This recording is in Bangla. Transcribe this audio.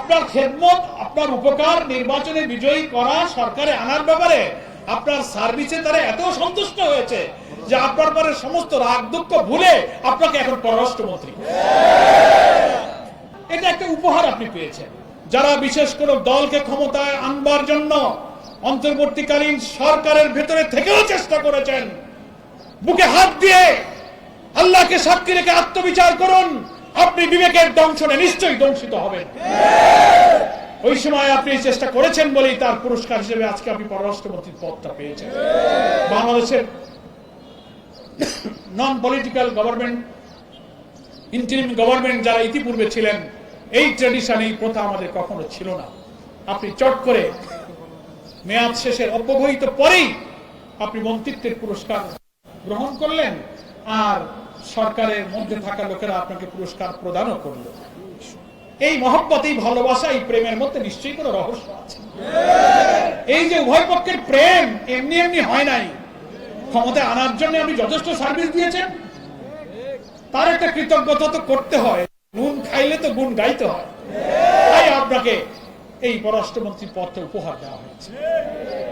আপনার খেদমত, আপনার উপকার, নির্বাচনে বিজয়ী করা, সরকারে আনার ব্যাপারে আপনার সার্ভিসে তারা এত সন্তুষ্ট হয়েছে যে আপনার পরে সমস্ত রাগ দুঃখ ভুলে আপনাকে এখন পররাষ্ট্রমন্ত্রী। এটা একটা উপহার আপনি পেয়েছেন। যারা বিশেষ কোন দলকে ক্ষমতায় আনবার জন্য অন্তর্বর্তীকালীন সরকারের ভেতরে থেকেও চেষ্টা করেছেন, বুকে হাত দিয়ে আল্লাহকে সাক্ষী রেখে আত্মবিচার করুন, আপনি বিবেকের দংশনে নিশ্চয়ই দংশিত হবেন। ওই সময় আপনি চেষ্টা করেছেন বলেই তার পুরস্কার হিসেবে আজকে আপনি পররাষ্ট্রমন্ত্রীর পদটা পেয়েছেন। বাংলাদেশের non political government, interim government যারা ইতিপূর্বে ছিলেন, এই ট্র্যাডিশন, এই প্রথা আমাদের কখনো ছিল না। আপনি চট করে মেয়াদ শেষের অব্যবহিত পরেই আপনি মন্ত্রিত্বের পুরস্কার গ্রহণ করলেন, আর সরকারের মধ্যে থাকা লোকেরা আপনাকে পুরস্কার প্রদানও করল। এই মহব্বত, এই ভালোবাসা, এই প্রেমের মধ্যে নিশ্চয়ই কোনো রহস্য আছে। এই যে উভয় পক্ষের প্রেম এমনি এমনি হয় নাই, ক্ষমতায় আনার জন্য আপনি যথেষ্ট সার্ভিস দিয়েছেন, তার একটা কৃতজ্ঞতা তো করতে হয়। গুণ খাইলে তো গুণ গাইতে হয়। তাই আপনাকে এই পররাষ্ট্রমন্ত্রী পদটা উপহার দেওয়া হয়েছে।